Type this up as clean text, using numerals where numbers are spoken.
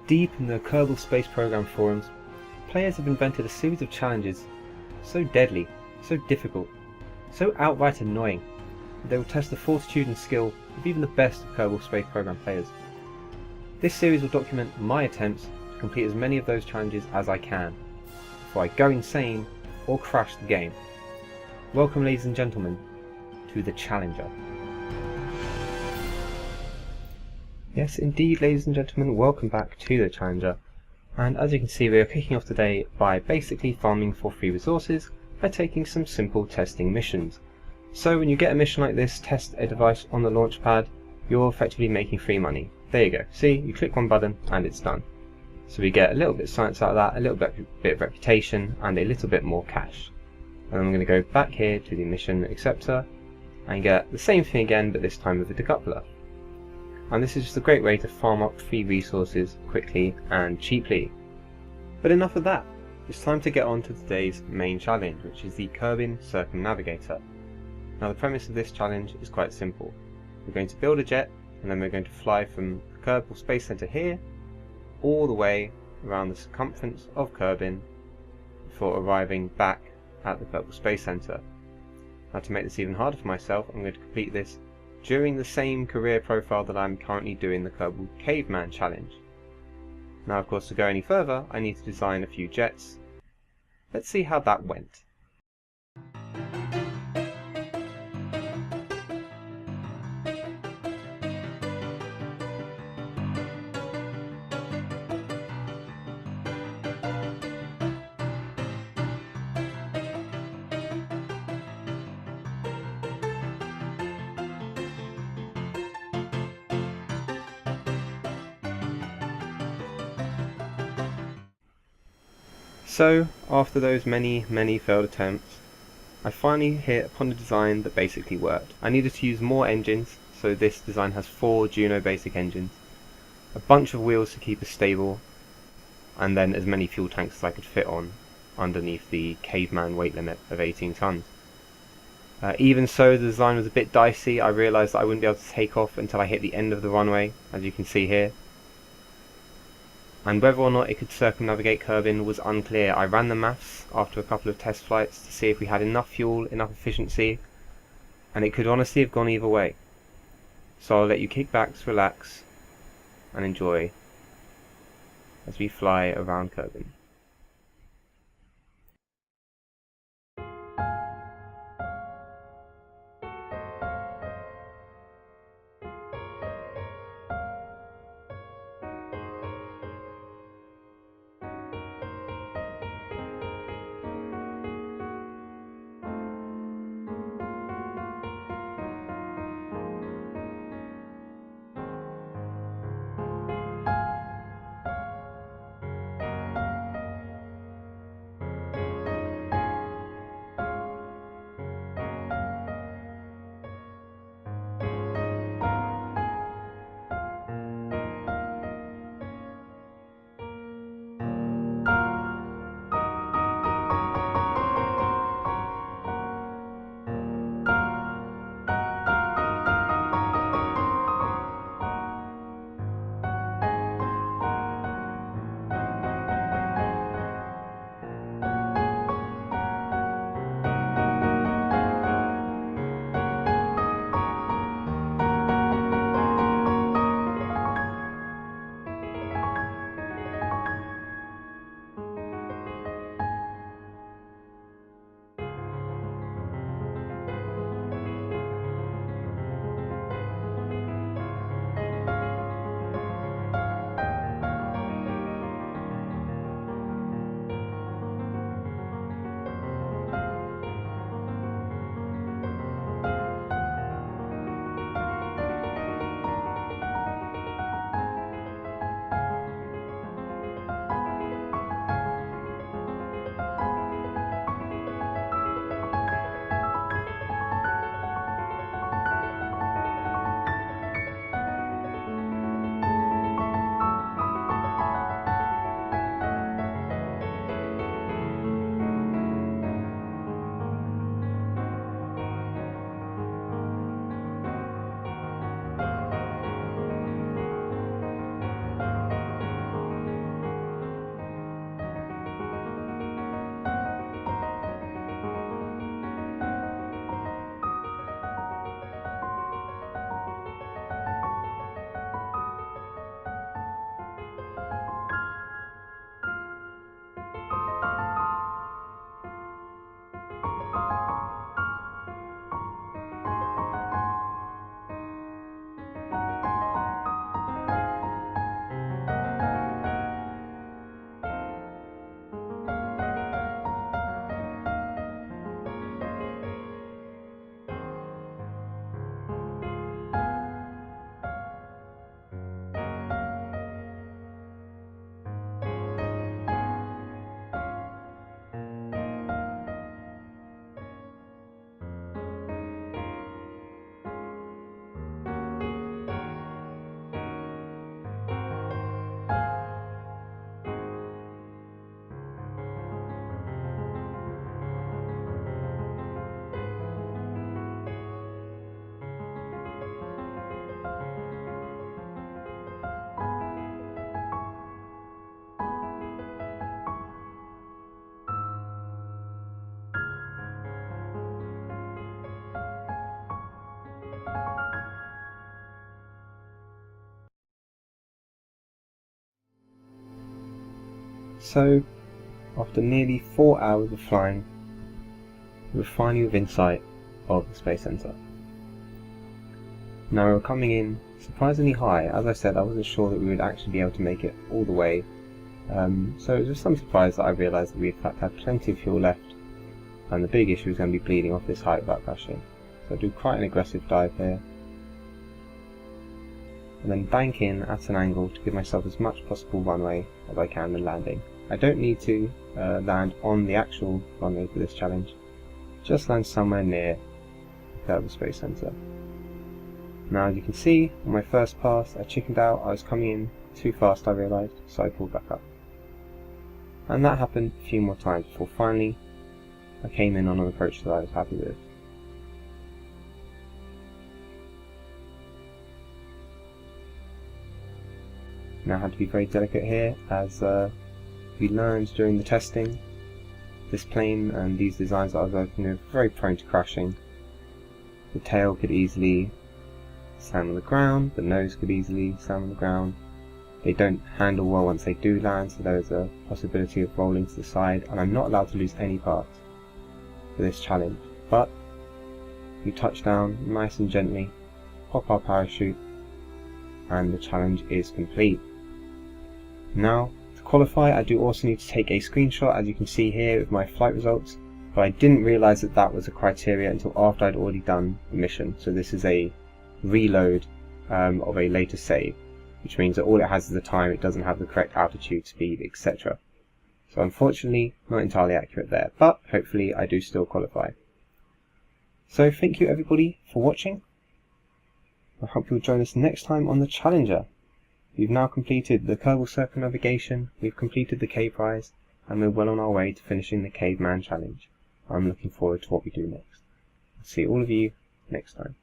Deep in the Kerbal space program forums, players have invented a series of challenges so deadly, so difficult, so outright annoying that they will test the fortitude and skill of even the best of Kerbal space program players. This series will document my attempts to complete as many of those challenges as I can, before I go insane or crash the game. Welcome, ladies and gentlemen, to the Challenger. Yes, indeed, ladies and gentlemen, welcome back to the Challenger. And as you can see, we are kicking off today by basically farming for free resources by taking some simple testing missions. So when you get a mission like this, test a device on the launch pad, you're effectively making free money. There you go. See, you click one button and it's done. So we get a little bit of science out of that, a little bit of reputation, and a little bit more cash. And I'm going to go back here to the mission acceptor and get the same thing again, but this time with a decoupler. And this is just a great way to farm up free resources quickly and cheaply. But enough of that. It's time to get on to today's main challenge, which is the Kerbin Circumnavigator. Now the premise of this challenge is quite simple. We're going to build a jet, and then we're going to fly from the Kerbal Space Center here all the way around the circumference of Kerbin before arriving back at the Kerbal Space Center. Now to make this even harder for myself, I'm going to complete this during the same career profile that I'm currently doing the Kerbal Caveman challenge. Now of course, to go any further I need to design a few jets. Let's see how that went. So, after those many failed attempts, I finally hit upon a design that basically worked. I needed to use more engines, so this design has 4 Juno basic engines, a bunch of wheels to keep us stable, and then as many fuel tanks as I could fit on underneath the Caveman weight limit of 18 tons. Even so, the design was a bit dicey. I realised that I wouldn't be able to take off until I hit the end of the runway, as you can see here. And whether or not it could circumnavigate Kerbin was unclear. I ran the maths after a couple of test flights to see if we had enough fuel, enough efficiency, and it could honestly have gone either way. So I'll let you kick back, relax, and enjoy as we fly around Kerbin. So, after nearly 4 hours of flying, we were finally within sight of the Space Center. Now we were coming in surprisingly high. As I said, I wasn't sure that we would actually be able to make it all the way, so it was with some surprise that I realised that we in fact had plenty of fuel left, and the big issue was going to be bleeding off this height without crashing. So I do quite an aggressive dive here, and then bank in at an angle to give myself as much possible runway as I can when landing. I don't need to land on the actual runway for this challenge, just land somewhere near the Kerbal Space Center. Now as you can see, on my first pass I chickened out. I was coming in too fast, I realised, so I pulled back up. And that happened a few more times before finally I came in on an approach that I was happy with. Now I had to be very delicate here, as we learned during the testing, this plane and these designs that I was working with are very prone to crashing. The tail could easily stand on the ground, the nose could easily stand on the ground. They don't handle well once they do land, so there is a possibility of rolling to the side, and I'm not allowed to lose any parts for this challenge. But we touch down nice and gently, pop our parachute, and the challenge is complete. Now, to qualify, I do also need to take a screenshot, as you can see here, with my flight results, but I didn't realise that that was a criteria until after I'd already done the mission. So this is a reload of a later save, which means that all it has is the time, it doesn't have the correct altitude, speed, etc. So unfortunately, not entirely accurate there, but hopefully I do still qualify. So thank you everybody for watching. I hope you'll join us next time on the Challenger. We've now completed the Kerbal Circumnavigation, we've completed the Cave Rise, and we're well on our way to finishing the Caveman challenge. I'm looking forward to what we do next. I'll see all of you next time.